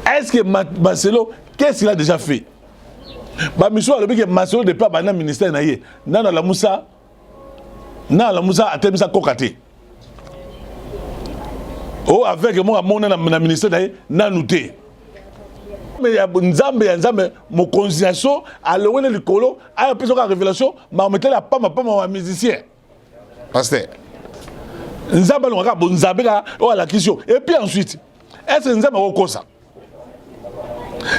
Est-ce que Marcelo, qu'est-ce qu'il a déjà fait? Bah, monsieur, le Marcelo depuis le ministère, Nana la Moussa a terminé sa cocaté. Oh, avec moi, mon ministère, nanouté. Mais il y a Nzambe, mon conciliation, à l'eau de l'écolo, à la révélation, m'a mis la pomme à musicien. Pasteur. Nzambe, on a la question. Et puis ensuite, est-ce que Nzambe a ça?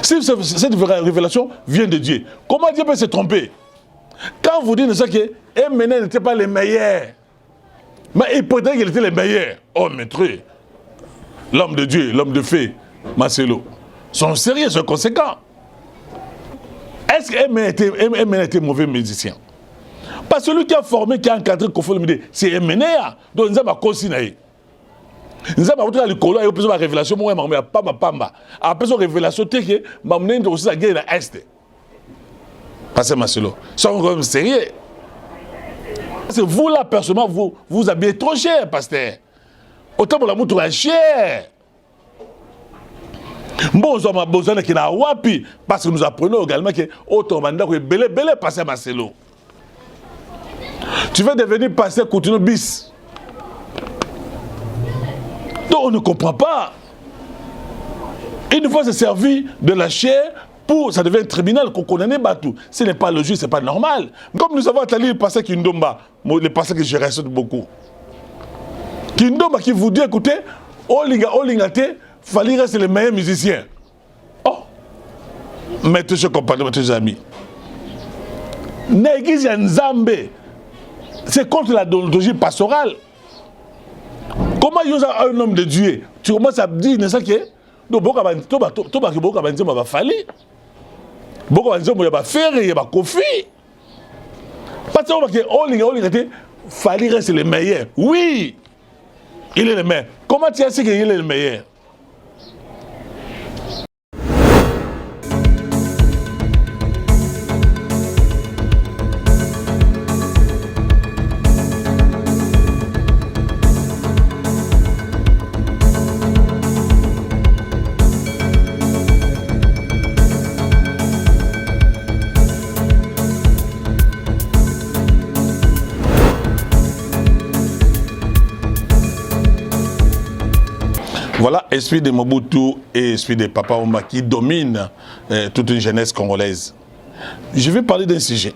Si cette révélation vient de Dieu, comment Dieu peut se tromper? Quand vous dites que Emmanuel n'était pas les meilleurs, mais il prétendait qu'il était les meilleurs. Oh, maître, l'homme de Dieu, l'homme de fée, Marcelo, sont sérieux, sont conséquents. Est-ce qu'Emmanuel était mauvais musicien? Parce que celui qui a formé, qui a encadré, c'est Emmanuel. Donc, nous avons consigné. Nous avons dit à l'école, il y a une révélation, moi, je ne pas. Après, une révélation, c'est que je suis aussi la guerre dans l'Est. Parce que Marcelo, ils sont quand même sérieux. Parce que vous, là, personnellement, vous habillez trop cher, pasteur. Autant pour la mouture est cher. Bon, on a besoin de qu'il a wapi. Parce que nous apprenons également que autant mandat que belé passer Marcelo. Tu veux devenir pasteur continue bis. Donc on ne comprend pas. Une fois c'est servi de la chair pour ça devient un tribunal qu'on connaît Batou. Ce n'est pas logique, ce n'est pas normal. Comme nous avons entendu le pasteur Kindomba, le pasteur que je respecte beaucoup. Kindomba qui vous dit écoutez, Olinga, fallait rester les meilleurs musiciens. Oh, mettez ce compagnon, mettez les amis. L'église Nzambe, c'est contre la déontologie pastorale. Comment il y a un homme de Dieu? Tu commences à dire, n'est-ce pas que beaucoup de gens vont fallir. Beaucoup de gens vont faire, il va confier. Parce que Olinga, fallait rester les meilleurs. Oui, il est le meilleur. Comment tu as su qu'il est le meilleur? Voilà, esprit de Mobutu et esprit de Papa Wemba qui domine toute une jeunesse congolaise. Je vais parler d'un sujet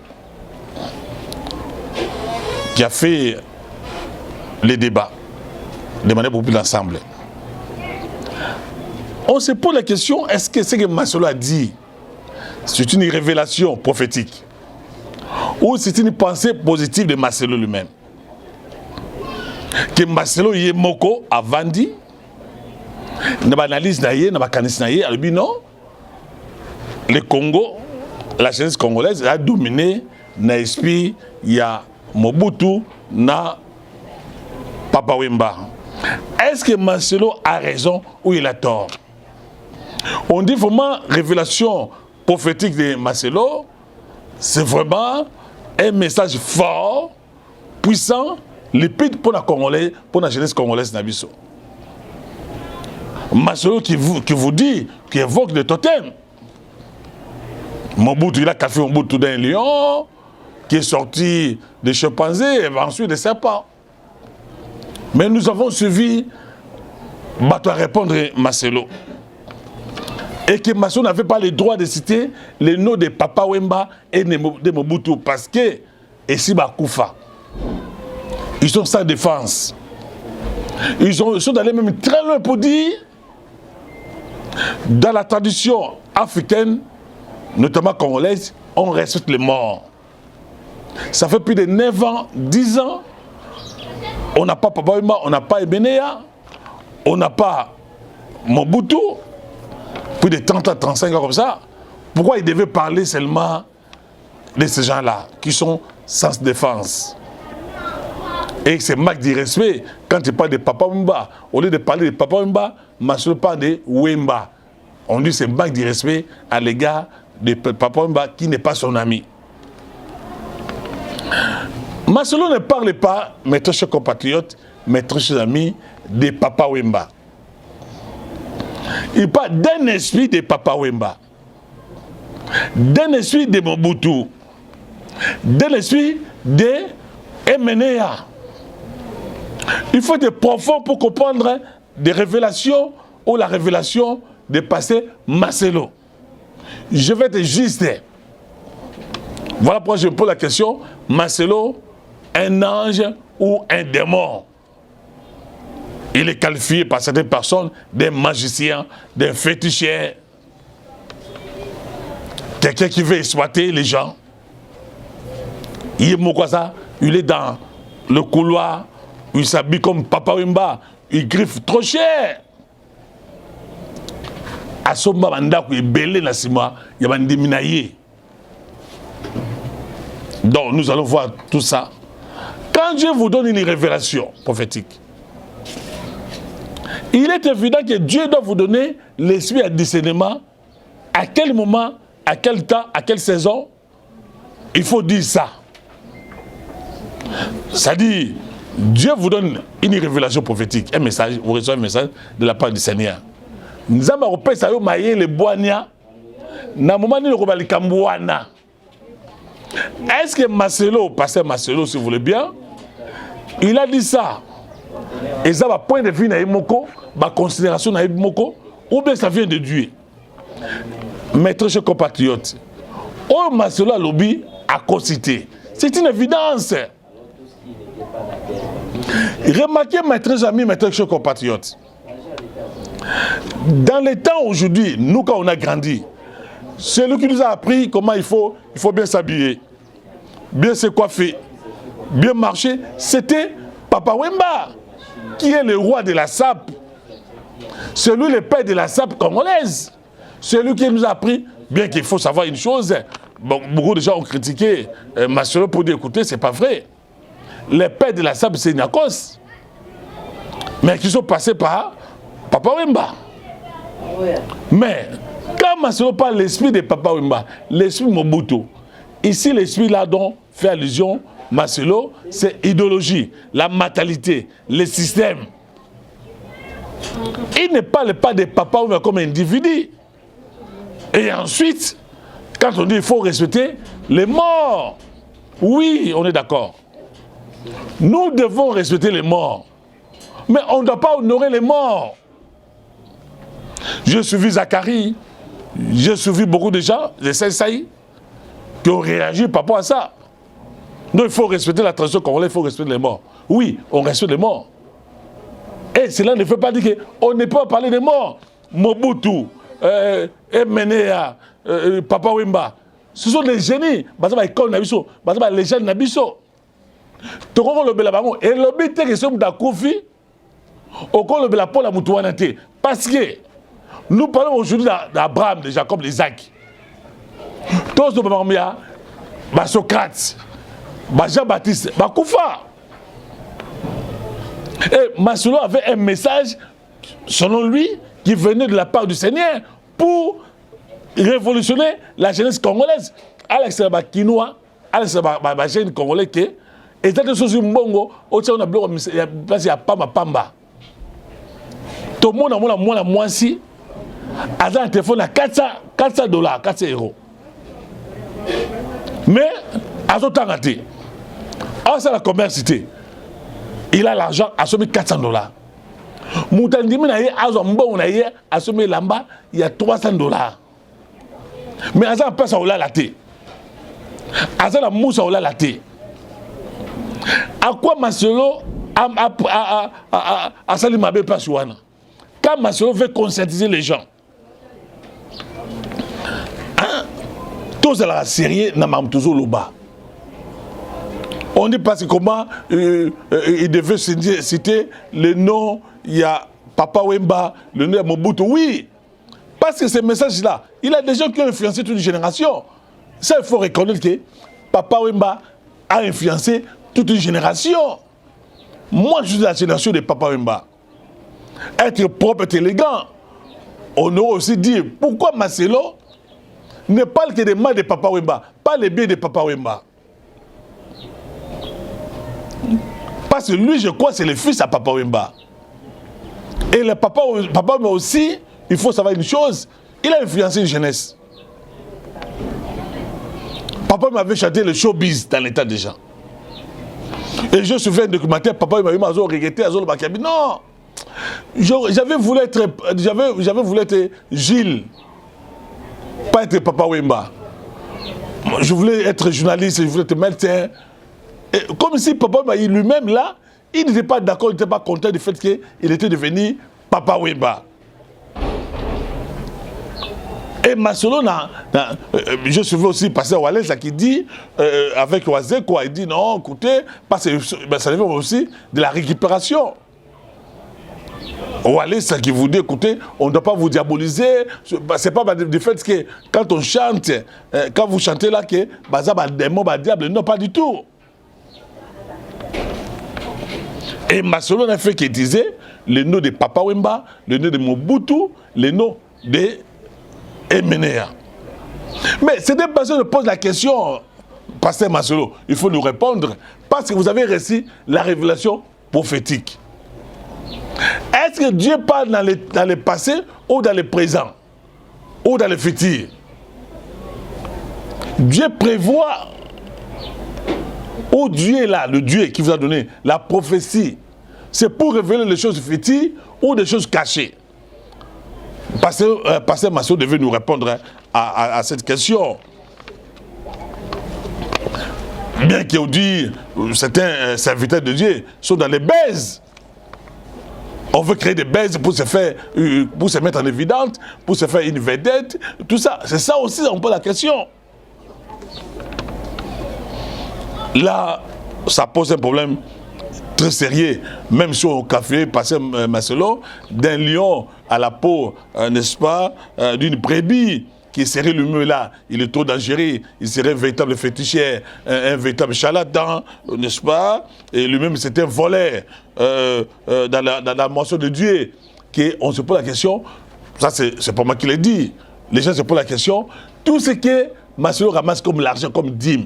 qui a fait les débats de manière beaucoup plus ensemble. On se pose la question, est-ce que ce que Marcelo a dit, c'est une révélation prophétique ou c'est une pensée positive de Marcelo lui-même? Que Marcelo Yemoko a vendu na analyse naïe, na mécanisme naïe, non, le Congo, la jeunesse congolaise a dominé l'esprit, il y a Mobutu, na Papa Wemba. Est-ce que Marcelo a raison ou il a tort? On dit vraiment révélation prophétique de Marcelo, c'est vraiment un message fort, puissant, limpide pour la Congolais, pour la jeunesse congolaise Nabiso. Marcelo qui vous dit, qui évoque le totem. Mobutu, il a café Mobutu d'un lion, qui est sorti des chimpanzés et ensuite des serpents. Mais nous avons suivi, Bato à répondre Marcelo. Et que Marcelo n'avait pas le droit de citer les noms de Papa Wemba et de Mobutu parce que, et si Bakoufa, ils sont sans défense. Ils sont allés même très loin pour dire, dans la tradition africaine, notamment congolaise, on respecte les morts. Ça fait plus de 9 ans, 10 ans, on n'a pas Papa Wemba, on n'a pas Ebenea, on n'a pas Mobutu, plus de 30 à 35 ans comme ça. Pourquoi il devait parler seulement de ces gens-là, qui sont sans défense? Et c'est manque de respect quand il parle de Papa Wemba. Au lieu de parler de Papa Wemba, Marcelo parle de Wemba. On dit que c'est manque de respect à l'égard de Papa Wemba qui n'est pas son ami. Marcelo ne parle pas, mes très chers compatriotes, mes très chers amis, de Papa Wemba. Il parle d'un esprit de Papa Wemba, d'un esprit de Mobutu, d'un esprit de MNA. Il faut être profond pour comprendre des révélations ou la révélation de passé Marcelo. Je vais être juste. Voilà pourquoi je me pose la question, Marcelo, un ange ou un démon? Il est qualifié par certaines personnes d'un magicien, d'un féticheur, quelqu'un qui veut exploiter les gens. Il est dans le couloir, il s'habille comme Papa Wemba, il griffe trop cher. À ce moment, il est belé dans ce mois, il y a un déminaillé. Donc nous allons voir tout ça. Quand Dieu vous donne une révélation prophétique, il est évident que Dieu doit vous donner l'esprit à discernement. À quel moment, à quel temps, à quelle saison, il faut dire ça. C'est-à-dire, Dieu vous donne une révélation prophétique, un message, vous recevez un message de la part du Seigneur. Nous avons repéré ça, le boania, na moment ni le kambouana. Est-ce que Marcelo, pasteur Marcelo, si vous voulez bien, il a dit ça? Et ça va point de vue na Moko, ma considération na Moko, ou bien ça vient de Dieu? Maître chers compatriotes, oh Marcelo lobby a concité. C'est une évidence. Remarquez, mes amis, mes chers compatriotes, dans les temps aujourd'hui, nous quand on a grandi, c'est lui qui nous a appris comment il faut bien s'habiller, bien se coiffer, bien marcher. C'était Papa Wemba, qui est le roi de la sape. C'est lui le père de la sape congolaise. C'est lui qui nous a appris, bien qu'il faut savoir une chose, bon, beaucoup de gens ont critiqué Marcelo pour dire, écoutez, c'est pas vrai. Les pères de la sape, c'est Niakos. Mais qui sont passés par Papa Wemba. Mais, quand Marcelo parle de l'esprit de Papa Wemba, l'esprit Mobutu, ici l'esprit là dont fait allusion Marcelo, c'est idéologie, la mentalité, le système. Il ne parle pas de Papa Wemba comme individu. Et ensuite, quand on dit qu'il faut respecter les morts, oui, on est d'accord. Nous devons respecter les morts. Mais on ne doit pas honorer les morts. J'ai suivi Zacharie, j'ai suivi beaucoup de gens, les Saï, qui ont réagi par rapport à ça. Donc il faut respecter la tradition congolaise, il faut respecter les morts. Oui, on respecte les morts. Et cela ne veut pas dire qu'on ne peut pas parler des morts. Mobutu, MNA, Papa Wemba, ce sont des génies. Les jeunes Nabiso. Et le but est que ce soit parce que nous parlons aujourd'hui d'Abraham, de Jacob, d'Isaac. Tous nos parents, Socrate, Jean-Baptiste, Koufa. Et Marcelo avait un message, selon lui, qui venait de la part du Seigneur pour révolutionner la jeunesse congolaise. Alex Bakinois, Alex jeune congolais qui est des choses mbongo, on a place ya pamba. Tout le monde a moins moi si a un téléphone à $400, 400 euros. Mais à ce temps raté, c'est la commercité. Il a l'argent à sommer $400. Moutandimi na ye azombo na ye a sommer lamba il y a $300. Mais à ça passe au la laté. À ça la mousse au la laté. À quoi Marcelo a sali mabe place wana? Quand Marcelo veut conscientiser les gens, tous à la série n'a même toujours le bas. On dit parce que comment il devait citer le nom, il y a Papa Wemba, le nom de Mobutu. Oui, parce que ces messages-là, il y a des gens qui ont influencé toute une génération. Ça, il faut reconnaître que Papa Wemba a influencé toute une génération. Moi, je suis de la génération de Papa Wemba. Être propre, être élégant. On aurait aussi dit pourquoi Marcelo ne parle que des mal de Papa Wemba, pas les biens de Papa Wemba. Parce que lui, je crois, c'est le fils à Papa Wemba. Et le Papa Wemba aussi, il faut savoir une chose, il a influencé une jeunesse. Papa m'avait chanté le showbiz dans l'état des gens. Et je me souviens un documentaire, papa il m'a regretté, non, j'avais voulu être Gilles, pas être Papa Wemba. Je voulais être journaliste, je voulais être médecin. Et comme si Papa lui-même là, il n'était pas d'accord, il n'était pas content du fait qu'il était devenu Papa Wemba. Et Masolo, je suivais aussi Pasteur Wallace qui dit, avec Oazé, quoi, il dit non, écoutez, parce que ça dépend aussi de la récupération. Wallace qui vous dit, écoutez, on ne doit pas vous diaboliser, c'est pas du fait que quand on chante, quand vous chantez là, que ça va démon, diable, non, pas du tout. Et Masolo a fait qu'il disait le nom de Papa Wemba, le nom de Mobutu, le nom de Emenea. Mais c'est des personnes qui posent la question, Pasteur Masolo, il faut nous répondre, parce que vous avez reçu la révélation prophétique. Est-ce que Dieu parle dans le passé ou dans le présent ou dans le futur? Dieu prévoit, ou Dieu est là, le Dieu qui vous a donné la prophétie, c'est pour révéler les choses futures ou des choses cachées? Pasteur Masolo devait nous répondre à cette question. Bien qu'il dit certains serviteurs de Dieu sont dans les baises. On veut créer des baises pour se mettre en évidence, pour se faire une vedette, tout ça. C'est ça aussi, on pose la question. Là, ça pose un problème très sérieux, même sur au café, Pasteur Masolo, d'un lion à la peau, n'est-ce pas, d'une brebis qui serait lui-même là, il est trop dangereux, il serait un véritable féticheur, un véritable charlatan, n'est-ce pas, et lui-même c'est un voleur dans la mention de Dieu, on se pose la question, ça c'est pas moi qui l'ai dit, les gens se posent la question, tout ce que Masolo ramasse comme l'argent, comme dîme,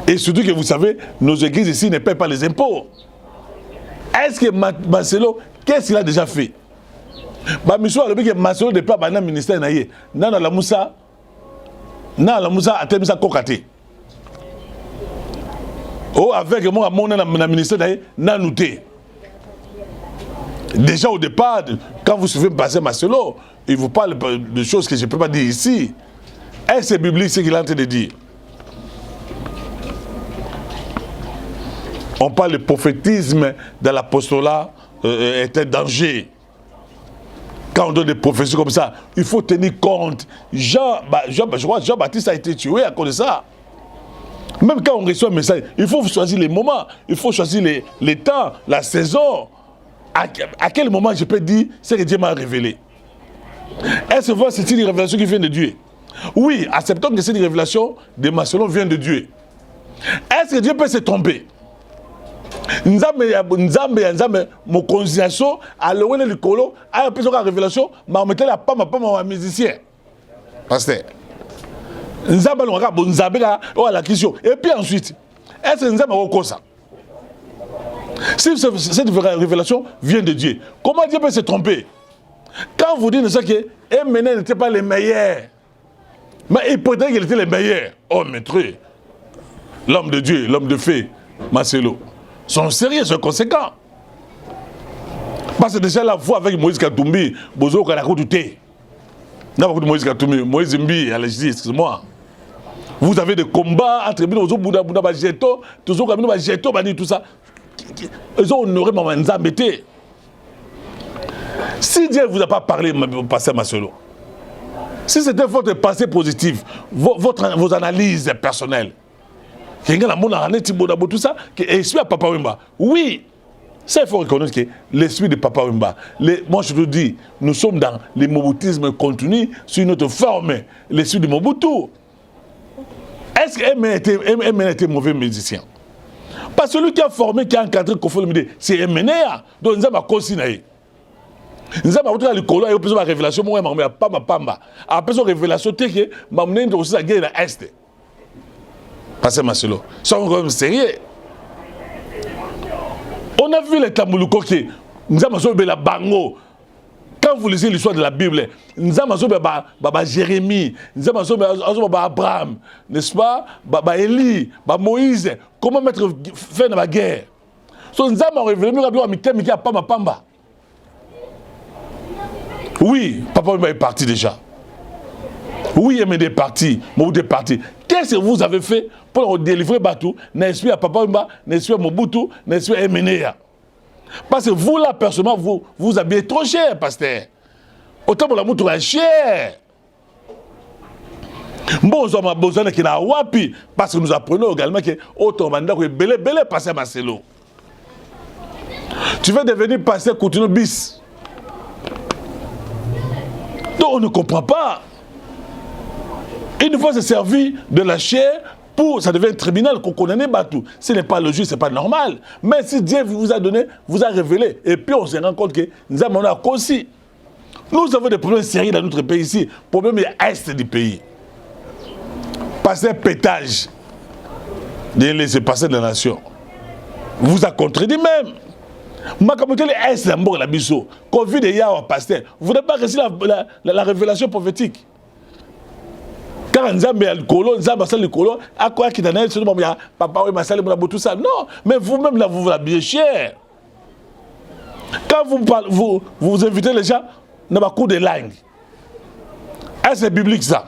et surtout que vous savez, nos églises ici ne paient pas les impôts. Est-ce que Masolo, qu'est-ce qu'il a déjà fait? Monsieur a dit que Masolo ne peut pas dans le ministère. Non, la Moussa a terminé sa cocaté. Oh, avec moi, mon ministère, n'a noté. Déjà au départ, quand vous suivez Pasteur Masolo, il vous parle de choses que je ne peux pas dire ici. Est-ce que c'est biblique ce qu'il est en train de dire? On parle de prophétisme dans l'apostolat est un danger. Quand on donne des prophéties comme ça, il faut tenir compte. Jean-Baptiste a été tué à cause de ça. Même quand on reçoit un message, il faut choisir les moments, il faut choisir les temps, la saison. À quel moment je peux dire ce que Dieu m'a révélé? Est-ce que c'est une révélation qui vient de Dieu? Oui, acceptons que cette révélation de Masolo vient de Dieu. Est-ce que Dieu peut se tromper? Nzambe mokonziaso alowele likolo a peso ka révélation ma metela la pama musicien pasteur Nzambe longa bonzambe ka o la question et puis ensuite est-ce que Nzambe okosa? Si cette révélation vient de Dieu, comment Dieu peut se tromper? Quand vous dites ça que Emenea n'était pas les meilleurs, mais il prétendait qu'il était les meilleurs. Oh maître, l'homme de Dieu, l'homme de fée, Masolo, sont sérieux, sont conséquents. Parce que déjà la voix avec Moïse Katumbi, Bozo Kanakoutouté. Non, pas Moïse Katumbi, Moïse Mbi, à la justice, excuse-moi. Vous avez des combats entre Bozo Bouddha Bajeto, toujours Kamino Bajeto, tout ça. Ils ont honoré Maman Nzambete. Si Dieu ne vous a pas parlé, Pasteur Masolo, si c'était votre pensée positive, vos analyses personnelles, tout ça, l'esprit de Papa Wemba, oui, ça il faut reconnaître que l'esprit de Papa Wemba, moi je te dis, nous sommes dans le moboutisme continu sur notre forme, l'esprit de Mobutu. Est-ce qu'Emenea était mauvais musicien? Parce que celui qui a formé, qui a encadré Kofolomide, c'est Emenea, donc nous avons consigné. Nous avons la révélation, moi, je n'ai pas pamba. Après la révélation, je n'ai pas aussi la guerre à l'Est. Pasteur Masolo, ils sont quand même sérieux. On a vu les Tamboulou qui nous avons la bango. Quand Quand vous lisez l'histoire de la Bible, nous avons Jérémie, nous avons Abraham, n'est-ce pas? Élie, Moïse, comment mettre fin à la guerre. Nous avons révélé, nous avons mis à Pamba. Oui, Papa est parti déjà. Oui, il est parti, Mobutu est parti. Qu'est-ce que vous avez fait pour délivrer Batou, n'est-ce pas Papa Wemba, n'est-ce pas Mobutu, n'est-ce pas Emenea? Parce que vous, là, personnellement, vous habillez trop cher, pasteur. Autant pour la mouture est cher. Bon, nous avons besoin de la wapi, parce que nous apprenons également que autant mandat que belé passer à Marcelo. Tu veux devenir pasteur Coutinho bis. Donc on ne comprend pas. Une fois se servi de la chair, ça devient un tribunal qu'on connaît Batou. Ce n'est pas logique, ce n'est pas normal. Mais si Dieu vous a donné, vous a révélé, et puis on se rend compte que nous avons aussi. Nous avons des problèmes sérieux dans notre pays ici. Problème est du pays. Passer pétage de laisser passer de la nation. Vous a contredit même. Ma communauté est la mort la biso. Covid et Yahweh pasteur. Vous n'avez pas reçu la révélation prophétique. Car Nzambe a le colo, Nzambe a le colo, à quoi qu'il en a, papa, oui, ma salle, tout ça. Non, mais vous-même, là, vous l'habillez cher. Quand vous invitez les gens, dans ma cours de langue. Est-ce que c'est biblique ça?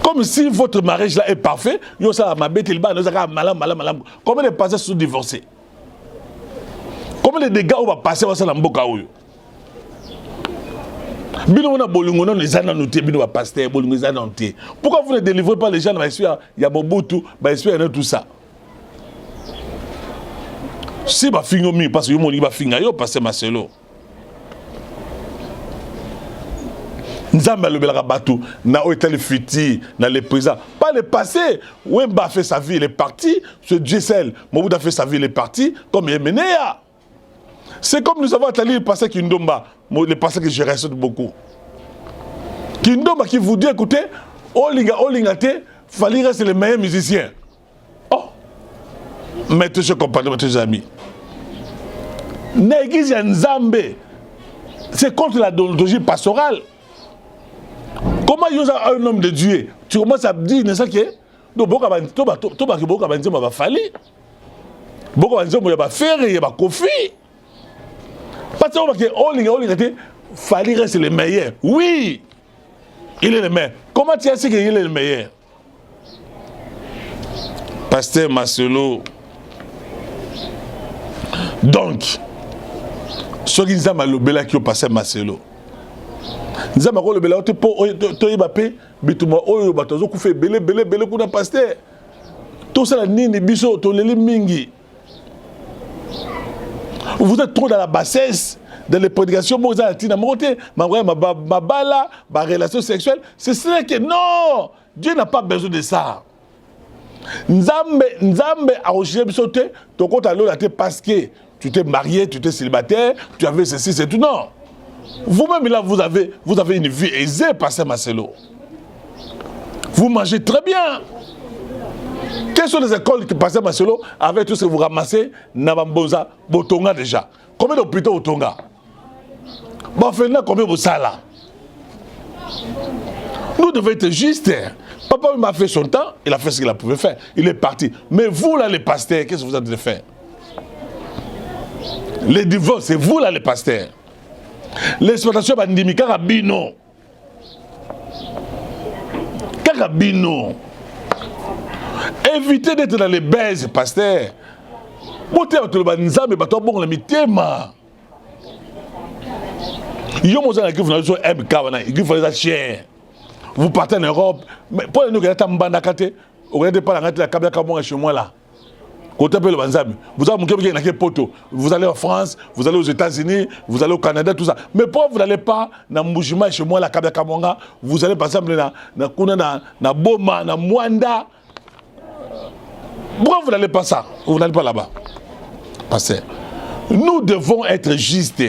Comme si votre mariage là est parfait, vous savez, ma bête, il va, nous avons malam. Combien de passés sont divorcés? Combien de dégâts on va passer à la mboka? Pourquoi vous ne délivrez pas les gens dans l'histoire? Il y a Mobutu, il y a tout ça. Si ma fille parce que ma fille parce que Marcelo. Nzamba le belaka Batou, na oetel fiti, na le présent. Pas le passé. Wemba a fait sa vie, il est parti. Ce Dieu seul, Mobutu a fait sa vie, il est parti. Comme Yemenea. C'est comme nous avons attendu le passé Kindomba, le passé que je respecte beaucoup. Kindomba qui vous dit, écoutez, Olinga, fallait rester les meilleurs musiciens. Oh, mettez ce compagnon, mettez ces amis. L'église Nzambe, c'est contre la déontologie pastorale. Comment il y a un homme de Dieu? Tu commences à dire, n'est-ce pas que beaucoup de gens vont fallir. Beaucoup de gens vont faire, il va Kofi. Parce que Olinga, fallait rester le meilleur. Oui, il est le meilleur. Comment tu as su qu'il est le meilleur? Pasteur Marcelo. Donc, ce qui nous a malobé qui ont passé Marcelo. Nous avons le belé, tout ça, mingi. Vous êtes trop dans la bassesse, dans les prédications, ma relation sexuelle. C'est ça que non, Dieu n'a pas besoin de ça. Nzambe a rejeté bisoté, ton compte à l'eau parce que tu t'es marié, tu t'es célibataire, tu avais ceci, c'est tout. Non. Vous-même là, vous avez une vie aisée, pasteur Marcelo. Vous mangez très bien. Quelles sont les écoles que pasteur Marcelo, avec tout ce que vous ramassez, Nabamboza, Botonga déjà? Combien d'hôpitaux au Tonga? Bon, finalement, combien de salles? Nous devons être justes. Papa m'a fait son temps, il a fait ce qu'il pouvait faire. Il est parti. Mais vous là, les pasteurs, qu'est-ce que vous avez fait? Les divorces, c'est vous là, les pasteurs. L'exploitation bandimi Karabino. Évitez d'être dans les baises, pasteur. Vous partez en Europe. Mais pour nous, vous n'êtes pas la chez moi là. Vous allez en France, vous allez aux États-Unis, vous allez au Canada, tout ça. Mais pourquoi vous n'allez pas dans Mboujima chez moi, la Kabakamonga, vous allez par exemple dans Boma, dans Mwanda. Pourquoi vous n'allez pas ça? Vous n'allez pas là-bas. Parce que nous devons être justes.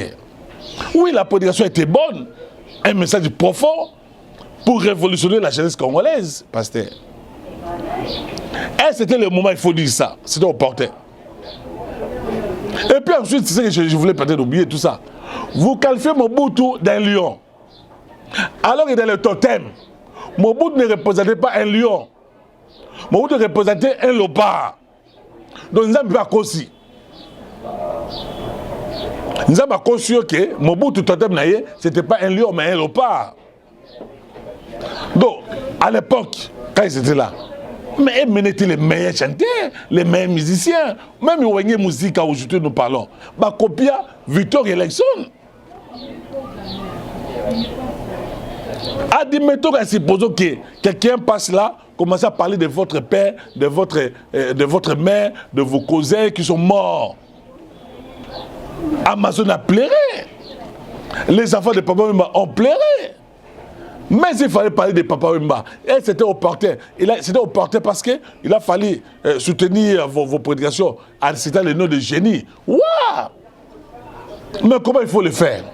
Oui, la prédication était bonne. Un message profond pour révolutionner la jeunesse congolaise, pasteur. Et c'était le moment, il faut dire ça. C'était opportun. Et puis ensuite, c'est ce que je voulais peut-être oublier tout ça. Vous qualifiez Mobutu d'un lion. Alors que dans le totem, Mobutu ne représentait pas un lion. Mobutu représentait un léopard. Donc nous avons pas aussi. Nous avons conçu que Mobutu totem naïe, c'était pas un lion mais un léopard. Donc à l'époque, quand ils étaient là, mais ils menaient les meilleurs chanteurs, les meilleurs musiciens, même les musique aujourd'hui nous parlons. Bah copia Victor Election. Admettons qu'à supposer que quelqu'un passe là, commence à parler de votre père, de votre mère, de vos cousins qui sont morts. Amazon a pleuré. Les enfants de Papa Wemba ont pleuré. Mais il fallait parler de Papa Wemba. Et c'était opportun. C'était opportun parce qu'il a fallu soutenir vos prédications en citant le nom de génie. Waouh! Mais comment il faut le faire?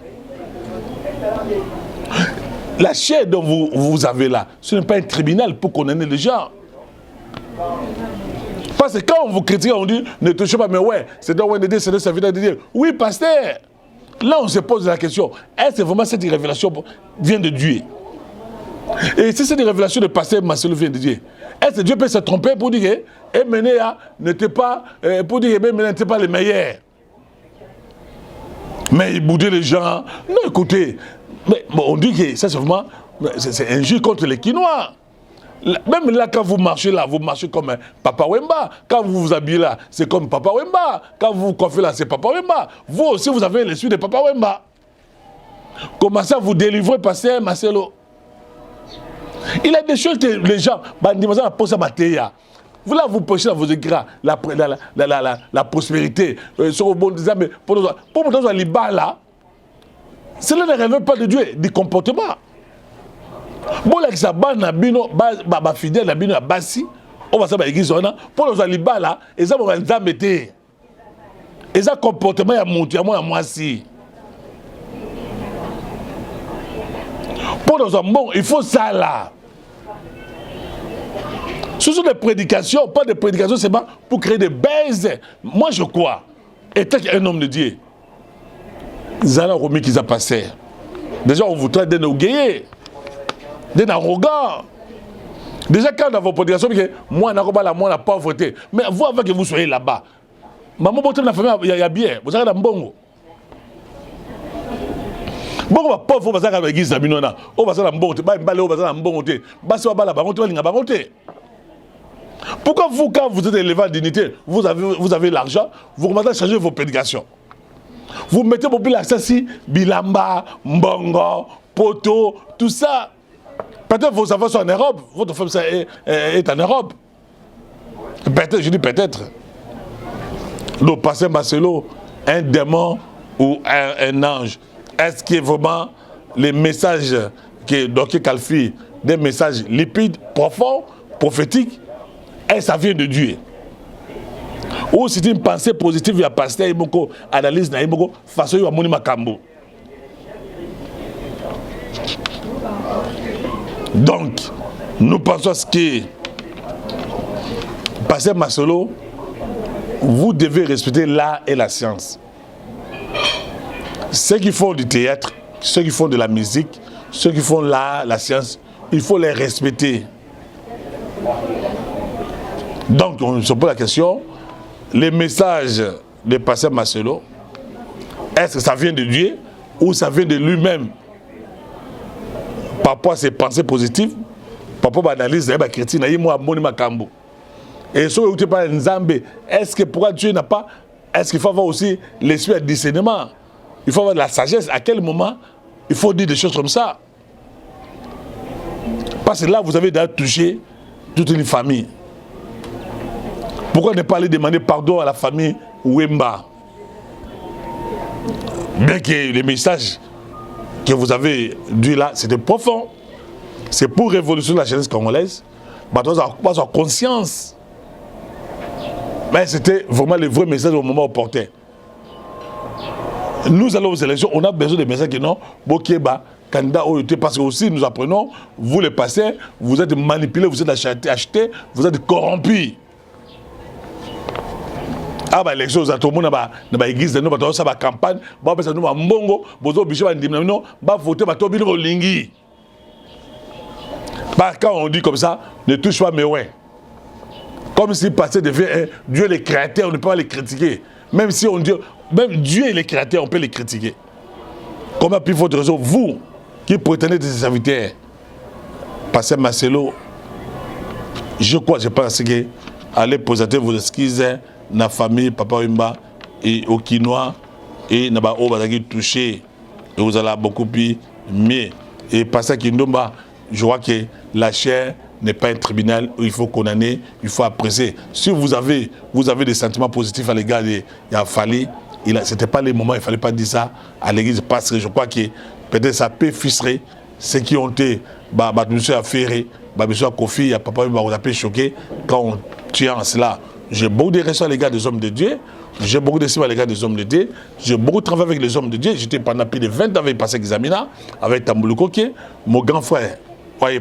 La chair dont vous avez là, ce n'est pas un tribunal pour condamner les gens. Parce que quand on vous critique, on dit ne touchez pas, mais ouais, c'est dans OND, c'est dans serviteur de Dieu. Oui, pasteur. Là, on se pose la question, est-ce que vraiment cette révélation vient de Dieu? Et si cette révélation de pasteur Marcelo vient de Dieu, est-ce que Dieu peut se tromper pour dire que Emenea n'était pas, pour dire que Emenea n'était pas le meilleur? Mais il boudait les gens. Non, écoutez, mais, bon, on dit que ça c'est vraiment c'est injuste contre les Quinois. Même là, quand vous marchez là, vous marchez comme Papa Wemba. Quand vous vous habillez là, c'est comme Papa Wemba. Quand vous vous coiffez là, c'est Papa Wemba. Vous aussi, vous avez l'esprit de Papa Wemba. Commencez à vous délivrer, pasteur Marcelo. Il y a des choses que les gens, vous là, vous prêchez dans vos écrits la prospérité. Pour nous, là, cela ne révèle pas de Dieu, du comportement. Bon, là, ça va fidèle, la basi, on va savoir l'église, pour nous, là, et ça, on va nous embêter. Et ça, comportement, il y a monté, à moi aussi. Pour nous, bon, il faut ça là. Ce sont des prédications, pas des prédications, c'est pas pour créer des baises. Moi, je crois, étant un homme de Dieu, Zana Romi qui a passé. Déjà, on vous traite d'un orgueilleux, d'un arrogant. Déjà, quand dans vos prédications, moi, on n'a pas voté. Mais vous, avant que vous soyez là-bas, maman, votre famille, il y a bien. Vous avez un bon. Bon, on va pas vous passer à l'église, on va passer à bon, on va passer à bon, pourquoi vous, quand vous êtes élevé en dignité, vous avez l'argent, vous commencez à changer vos prédications. Vous mettez beaucoup l'accent ici, Bilamba, Mbongo, Poto, tout ça. Peut-être vos enfants sont en Europe, votre femme est en Europe. Peut-être, je dis peut-être. Donc, pasteur Marcelo, un démon ou un ange, est-ce que vraiment les messages que Doké qualifie des messages lipides, profonds, prophétiques, et ça vient de Dieu? Ou c'est une pensée positive, il y a pasteur, il y a analyse, il y a façon, il y a mon makambo. Donc, nous pensons que pasteur Marcelo, vous devez respecter l'art et la science. Ceux qui font du théâtre, ceux qui font de la musique, ceux qui font l'art, la science, il faut les respecter. Donc, on se pose la question, les messages de pasteur Marcelo, est-ce que ça vient de Dieu ou ça vient de lui-même? Par rapport à ses pensées positives, par rapport à l'analyse de la chrétienne, il y a un makambo. Et si vous n'écoutez pas Nzambe, est-ce que pourquoi Dieu n'a pas, est-ce qu'il faut avoir aussi l'esprit de discernement? Il faut avoir de la sagesse. À quel moment il faut dire des choses comme ça? Parce que là, vous avez déjà touché toute une famille. Pourquoi ne pas aller demander pardon à la famille Wemba? Bien que les messages que vous avez dit là, c'était profond. C'est pour révolutionner la jeunesse congolaise. Mais on a pas sa conscience. Mais c'était vraiment le vrai message au moment opportun. Nous allons aux élections, on a besoin de messages qui non, Bokeba, candidat OET, parce que aussi nous apprenons, vous les pasteurs, vous êtes manipulés, vous êtes achetés, vous êtes corrompus. Ah bah élection za tout monde na ba église no ba ça ba campagne ba pesa no ba mbongo bozo biche ba ndimna no ba voter ba to bino lingi. Bah quand on dit comme ça, ne touche pas mes ouais. Comme si passé devait Dieu les créateurs, on ne peut pas les critiquer. Même si on dit même Dieu et les créateurs, on peut les critiquer. Comment puis votre raison vous qui prétendez être ses serviteurs, Pasteur Marcelo, je pense que allez présenter vos excuses na famille Papa Wemba et au Quinois et na ba o bazaki touché et vous allez beaucoup plus mieux et Pasteur Kindomba, je vois que la chair n'est pas un tribunal où il faut condamner, il faut apprécier. Si vous avez des sentiments positifs à l'égard de Fali, ce n'était pas le moment, il ne fallait pas dire ça à l'église parce que je crois que peut-être ça peut frustrer ceux qui ont été monsieur affairés, monsieur Kofi, papa on a pu choquer quand on tient en cela. J'ai beaucoup de respect à l'égard des hommes de Dieu, j'ai beaucoup de respect à l'égard des hommes de Dieu, j'ai beaucoup travaillé avec les hommes de Dieu, j'étais pendant plus de 20 ans avec Pasteur Examina, avec Tambulu Koké, mon grand frère, je suis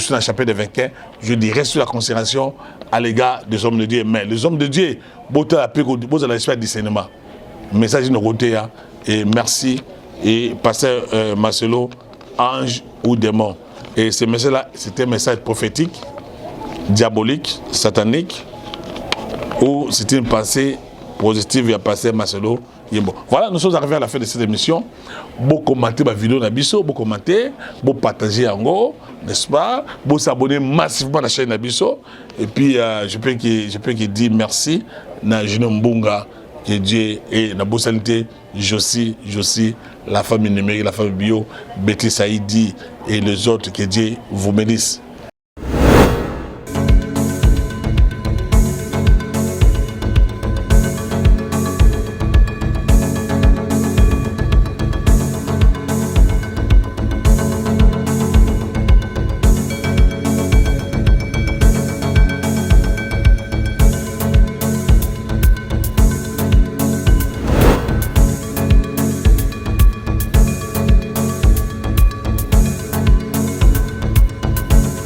dans la chapelle des vainqueurs, je dirais sur la considération à l'égard des hommes de Dieu. Mais les hommes de Dieu, vous avez l'esprit de discernement. Message de côté, et merci. Et Pasteur Marcelo, ange ou démon. Et ce message-là, c'était un message prophétique, diabolique, satanique, ou c'était une pensée positive à Pasteur Marcelo. Voilà, nous sommes arrivés à la fin de cette émission. Vous commentez ma vidéo, vous commentez, vous partagez en gros, n'est-ce pas? Vous s'abonnez massivement à la chaîne Nabiso. Et puis, je peux dire merci à Juno Mbunga, que Dieu et la Bossanité, Josie, la famille numérique, la famille bio, Betty Saïdi et les autres, que Dieu vous bénisse.